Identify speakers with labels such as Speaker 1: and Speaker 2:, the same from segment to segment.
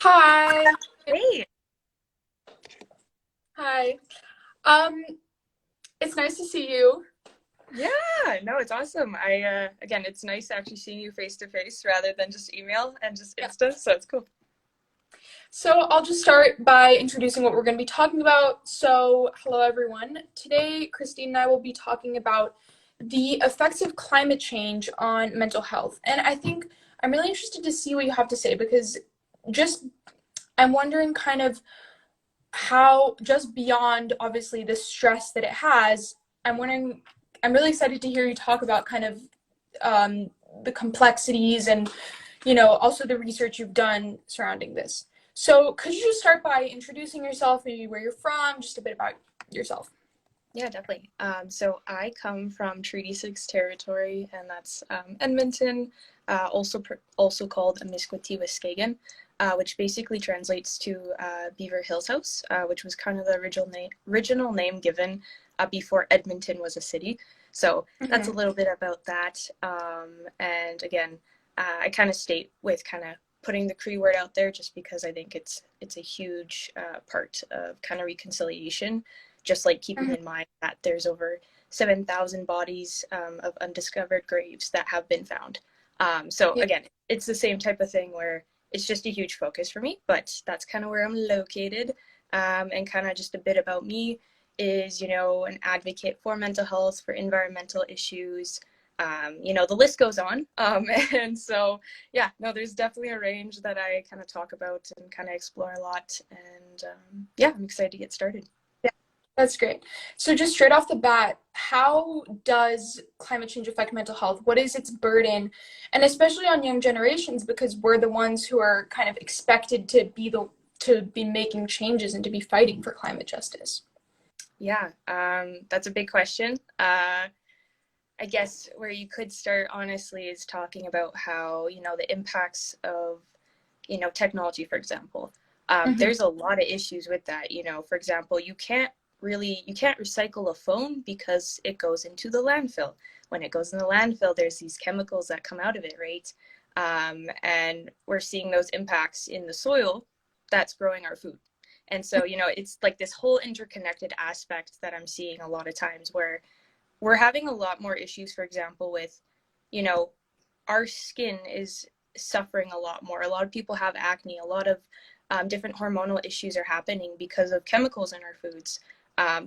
Speaker 1: Hi.
Speaker 2: Hey.
Speaker 1: Hi. Um, it's nice to see you.
Speaker 2: Yeah, no, it's awesome. Again, it's nice actually seeing you face to face rather than just email and just
Speaker 1: Yeah.
Speaker 2: Insta, so it's cool.
Speaker 1: So I'll just start by introducing what we're going to be talking about. So, hello everyone. Today, Christine and I will be talking about the effects of climate change on mental health. And I think I'm really interested to see what you have to say because just I'm wondering kind of how just beyond obviously the stress that it has, I'm really excited to hear you talk about kind of um, the complexities and also the research you've done surrounding this. So could you just start by introducing yourself, maybe where you're from, just a bit about yourself?
Speaker 2: Yeah, definitely. So I come from Treaty 6 territory, and that's Edmonton, also called Amiskwaciwâskagen, which basically translates to Beaver Hills House, which was kind of the original name given before Edmonton was a city. So that's a
Speaker 1: Mm-hmm.
Speaker 2: little bit about that. And again, I kind of state with kind of putting the Cree word out there, just because I think it's a huge part of kind of reconciliation, just like keeping
Speaker 1: Mm-hmm.
Speaker 2: in mind that there's over 7,000 bodies of undiscovered graves that have been found. So
Speaker 1: Yeah.
Speaker 2: again, it's the same type of thing where it's just a huge focus for me, but that's kind of where I'm located. And kind of just a bit about me is, an advocate for mental health, for environmental issues. The list goes on. And so, yeah, no, there's definitely a range that I kind of talk about and kind of explore a lot. And yeah, I'm excited to get started.
Speaker 1: Yeah, that's great. So just straight off the bat, how does climate change affect mental health? What is its burden? And especially on young generations, because we're the ones who are kind of expected to be making changes and to be fighting for climate justice.
Speaker 2: Yeah, that's a big question. I guess where you could start, honestly, is talking about how, the impacts of, technology, for example.
Speaker 1: Mm-hmm.
Speaker 2: There's a lot of issues with that. For example, you can't recycle a phone because it goes into the landfill. When it goes in the landfill, there's these chemicals that come out of it, right? And we're seeing those impacts in the soil that's growing our food. And so, it's like this whole interconnected aspect that I'm seeing a lot of times where we're having a lot more issues, for example, with, you know, our skin is suffering a lot more. A lot of people have acne. A lot of different hormonal issues are happening because of chemicals in our foods,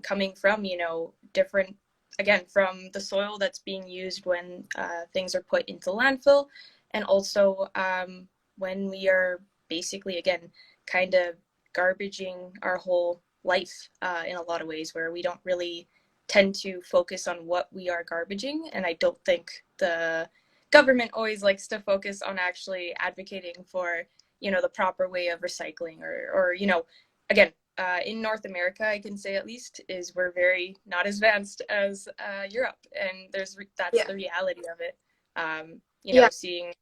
Speaker 2: coming from, different, again, from the soil that's being used when things are put into landfill. And also when we are basically, again, kind of garbaging our whole life in a lot of ways where we don't really tend to focus on what we are garbaging. And I don't think the government always likes to focus on actually advocating for, the proper way of recycling or again, in North America, I can say at least, is we're very not as advanced as Europe, and that's
Speaker 1: Yeah.
Speaker 2: the reality of it.
Speaker 1: Yeah.
Speaker 2: Seeing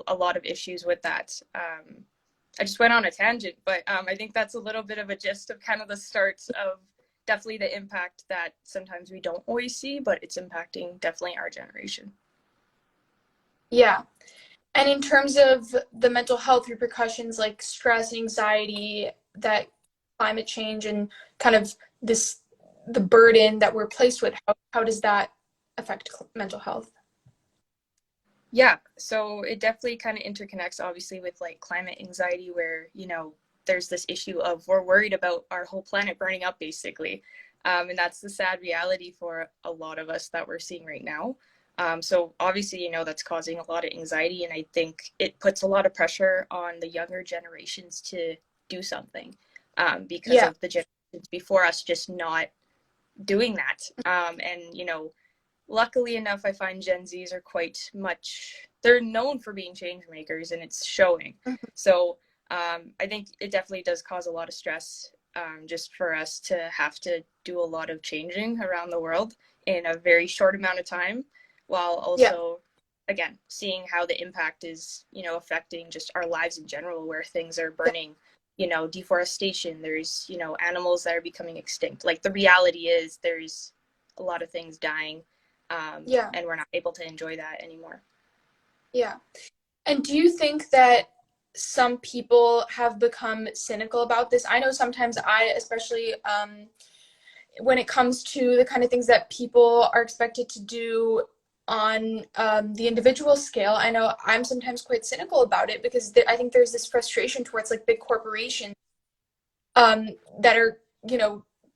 Speaker 2: a lot of issues with that. I just went on a tangent, but I think that's a little bit of a gist of kind of the start of definitely the impact that sometimes we don't always see, but it's impacting definitely our generation.
Speaker 1: Yeah. And in terms of the mental health repercussions like stress, anxiety, that climate change and kind of this the burden that we're placed with, how does that affect mental health?
Speaker 2: Yeah, so it definitely kind of interconnects, obviously, with like climate anxiety, where, there's this issue of we're worried about our whole planet burning up, basically. And that's the sad reality for a lot of us that we're seeing right now. So obviously, that's causing a lot of anxiety, and I think it puts a lot of pressure on the younger generations to do something, because
Speaker 1: Yeah.
Speaker 2: of the generations before us just not doing that. And luckily enough, I find Gen Zs are quite much, they're known for being change makers, and it's showing.
Speaker 1: Mhm.
Speaker 2: So I think it definitely does cause a lot of stress, just for us to have to do a lot of changing around the world in a very short amount of time, while
Speaker 1: Yeah.
Speaker 2: also, again, seeing how the impact is, affecting just our lives in general, where things are
Speaker 1: Yeah.
Speaker 2: burning, deforestation, there's, animals that are becoming extinct. Like the reality is there's a lot of things dying,
Speaker 1: Yeah.
Speaker 2: and we're not able to enjoy that anymore.
Speaker 1: Yeah. And do you think that some people have become cynical about this. I know sometimes especially when it comes to the kind of things that people are expected to do on the individual scale, I know I'm sometimes quite cynical about it because I think there's this frustration towards like big corporations that are,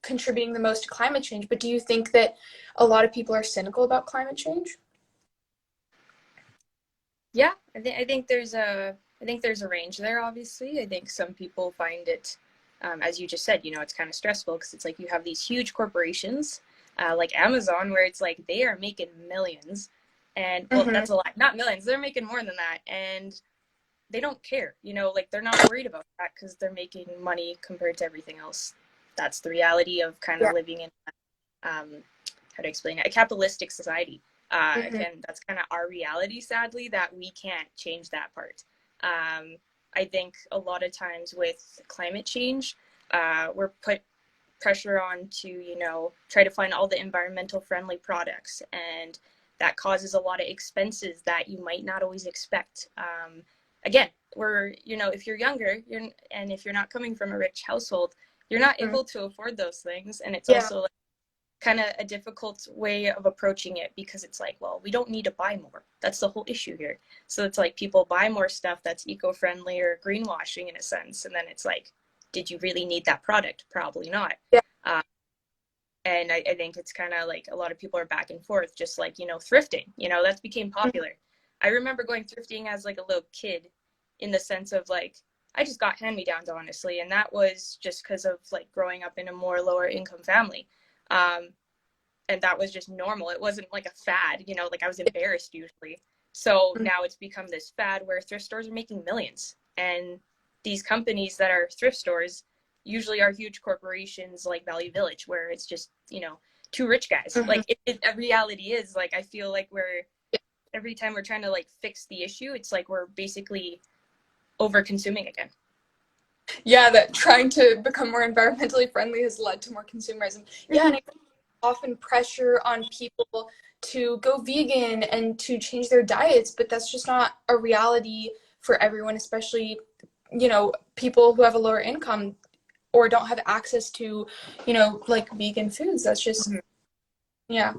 Speaker 1: contributing the most to climate change. But do you think that a lot of people are cynical about climate change?
Speaker 2: Yeah, I think there's a range there. Obviously, I think some people find it, as you just said, it's kind of stressful because it's like you have these huge corporations, like Amazon, where it's like they are making millions, and well,
Speaker 1: Mm-hmm.
Speaker 2: that's a lot, not millions. They're making more than that, and they don't care. Like they're not worried about that because they're making money compared to everything else. That's the reality of kind of
Speaker 1: Yeah.
Speaker 2: living in um, how to explain it, a capitalistic society.
Speaker 1: Mm-hmm.
Speaker 2: Again, that's kind of our reality, sadly, that we can't change that part. Um, I think a lot of times with climate change, we're put pressure on to, try to find all the environmental friendly products. And that causes a lot of expenses that you might not always expect. Again, if you're younger and if you're not coming from a rich household, you're not
Speaker 1: Mm-hmm.
Speaker 2: able to afford those things. And it's
Speaker 1: Yeah.
Speaker 2: also kind of a difficult way of approaching it because it's like, well, we don't need to buy more. That's the whole issue here. So it's like people buy more stuff that's eco-friendly or greenwashing in a sense, and then it's like, did you really need that product? Probably not.
Speaker 1: Yeah.
Speaker 2: uh, and I think it's kind of like a lot of people are back and forth, just like, thrifting, that's became
Speaker 1: Mm-hmm.
Speaker 2: popular. I remember going thrifting as like a little kid, in the sense of like, I just got hand-me-downs, honestly, and that was just because of like growing up in a more lower income family. um, and that was just normal. It wasn't like a fad, like I was embarrassed usually. So now it's become this fad where thrift stores are making millions. And these companies that are thrift stores usually are huge corporations like Value Village, where it's just, two rich guys.
Speaker 1: Mm-hmm.
Speaker 2: Like a reality is like, I feel like we're, every time we're trying to like fix the issue, it's like we're basically over consuming again.
Speaker 1: Yeah, that trying to become more environmentally friendly has led to more consumerism. Yeah, and
Speaker 2: Mm-hmm.
Speaker 1: I think often pressure on people to go vegan and to change their diets, but that's just not a reality for everyone, especially, people who have a lower income or don't have access to, like vegan foods. That's just,
Speaker 2: Mm-hmm.
Speaker 1: yeah,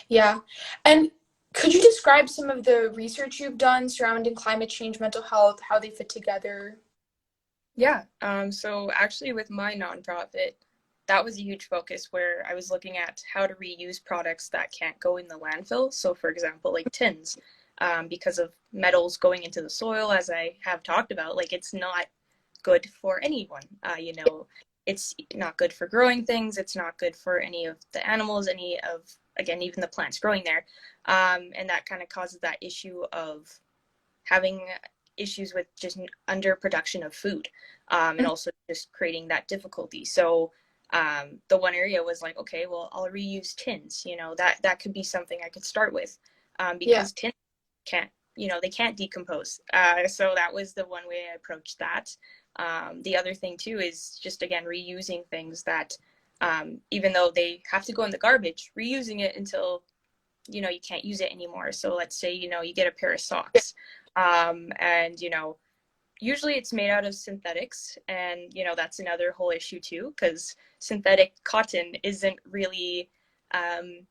Speaker 1: yeah. And could you describe some of the research you've done surrounding climate change, mental health, how they fit together?
Speaker 2: Yeah. So actually, with my nonprofit, that was a huge focus where I was looking at how to reuse products that can't go in the landfill. So, for example, like tins, because of metals going into the soil, as I have talked about, like it's not good for anyone. It's not good for growing things. It's not good for any of the animals, again, even the plants growing there. And that kind of causes that issue of having issues with just underproduction of food, and also just creating that difficulty. So the one area was like, okay, well, I'll reuse tins. That could be something I could start with,
Speaker 1: Yeah.
Speaker 2: because tins can't, they can't decompose. So that was the one way I approached that. The other thing too is just, again, reusing things that, even though they have to go in the garbage, reusing it until you can't use it anymore. So let's say you get a pair of socks, and usually it's made out of synthetics, and that's another whole issue too, because synthetic cotton isn't really, um,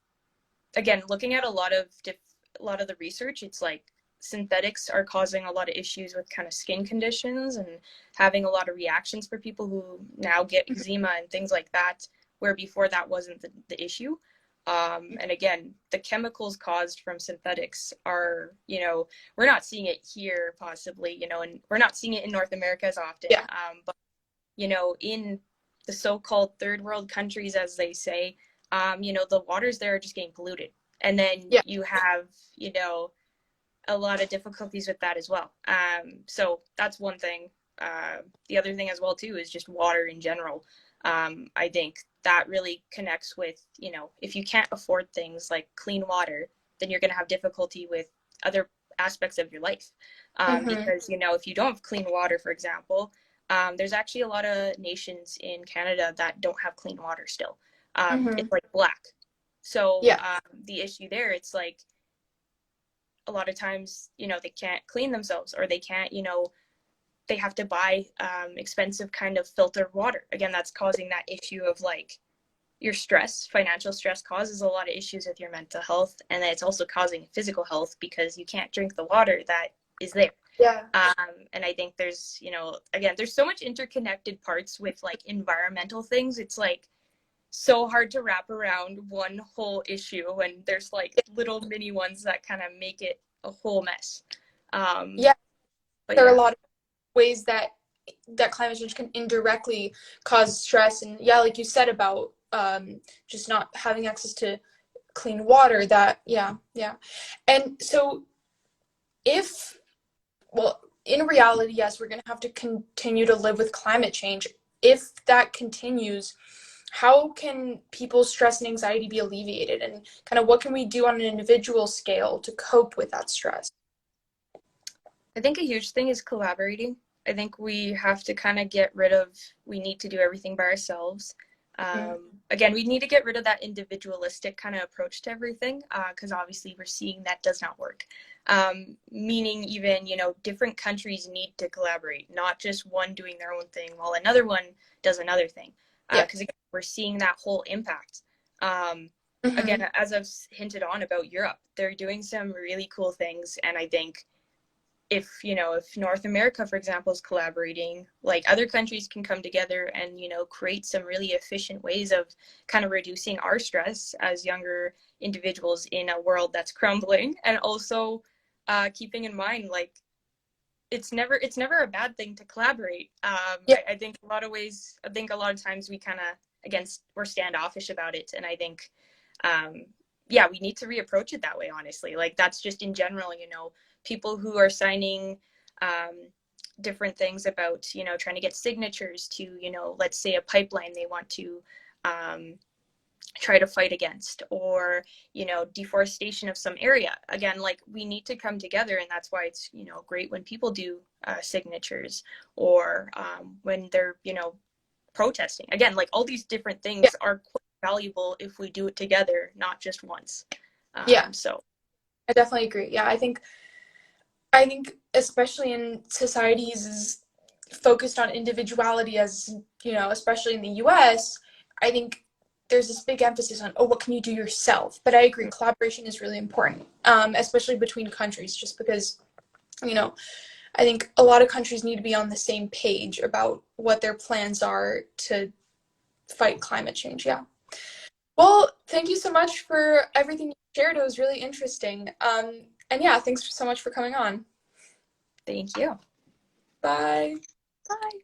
Speaker 2: again, looking at a lot of the research, it's like synthetics are causing a lot of issues with kind of skin conditions and having a lot of reactions for people who now get eczema and things like that, where before that wasn't the issue. And again, the chemicals caused from synthetics are, we're not seeing it here possibly, and we're not seeing it in North America as often.
Speaker 1: Yeah.
Speaker 2: But, in the so-called third world countries, as they say, the waters there are just getting polluted. And then
Speaker 1: Yeah.
Speaker 2: you have, a lot of difficulties with that as well. So that's one thing. The other thing as well too is just water in general. I think that really connects with, if you can't afford things like clean water, then you're going to have difficulty with other aspects of your life.
Speaker 1: Mm-hmm.
Speaker 2: Because, if you don't have clean water, for example, there's actually a lot of nations in Canada that don't have clean water still.
Speaker 1: Mm-hmm.
Speaker 2: It's like black. So
Speaker 1: Yeah.
Speaker 2: the issue there, it's like a lot of times, they can't clean themselves, or they can't, they have to buy expensive kind of filtered water. Again, that's causing that issue of like your stress. Financial stress causes a lot of issues with your mental health, and then it's also causing physical health because you can't drink the water that is there.
Speaker 1: Yeah.
Speaker 2: And I think there's, again, there's so much interconnected parts with like environmental things. It's like so hard to wrap around one whole issue when there's like little mini ones that kind of make it a whole mess. Um,
Speaker 1: Yeah.
Speaker 2: but
Speaker 1: There are a
Speaker 2: yeah,
Speaker 1: lot of ways that climate change can indirectly cause stress. And yeah, like you said about just not having access to clean water, that, yeah. And so if, well, in reality, yes, we're going to have to continue to live with climate change. If that continues, how can people's stress and anxiety be alleviated? And kind of what can we do on an individual scale to cope with that stress?
Speaker 2: I think a huge thing is collaborating. I think we have to kind of get rid of, we need to do everything by ourselves.
Speaker 1: Mm.
Speaker 2: Again, we need to get rid of that individualistic kind of approach to everything because obviously we're seeing that does not work. Meaning even, different countries need to collaborate, not just one doing their own thing while another one does another thing.
Speaker 1: Yeah.
Speaker 2: Because we're seeing that whole impact.
Speaker 1: Mm-hmm.
Speaker 2: Again, as I've hinted on about Europe, they're doing some really cool things. And I think if North America, for example, is collaborating, like other countries can come together and create some really efficient ways of kind of reducing our stress as younger individuals in a world that's crumbling, and also keeping in mind like it's never a bad thing to collaborate.
Speaker 1: Yeah.
Speaker 2: I think a lot of ways, I think a lot of times we kind of we're standoffish about it, and I think yeah, we need to reapproach it that way, honestly. Like that's just in general, people who are signing different things about, trying to get signatures to, let's say a pipeline they want to try to fight against, or, deforestation of some area. Again, like we need to come together, and that's why it's, great when people do signatures, or when they're, protesting. Again, like all these different
Speaker 1: Yeah.
Speaker 2: things are quite valuable if we do it together, not just once.
Speaker 1: Yeah.
Speaker 2: So
Speaker 1: I definitely agree. Yeah, I think especially in societies is focused on individuality, as especially in the US, I think there's this big emphasis on, oh, what can you do yourself? But I agree, collaboration is really important, especially between countries, just because, you know, I think a lot of countries need to be on the same page about what their plans are to fight climate change. Yeah. Well, thank you so much for everything you shared. It was really interesting. And yeah, thanks so much for coming on.
Speaker 2: thank you.
Speaker 1: Bye.
Speaker 2: Bye.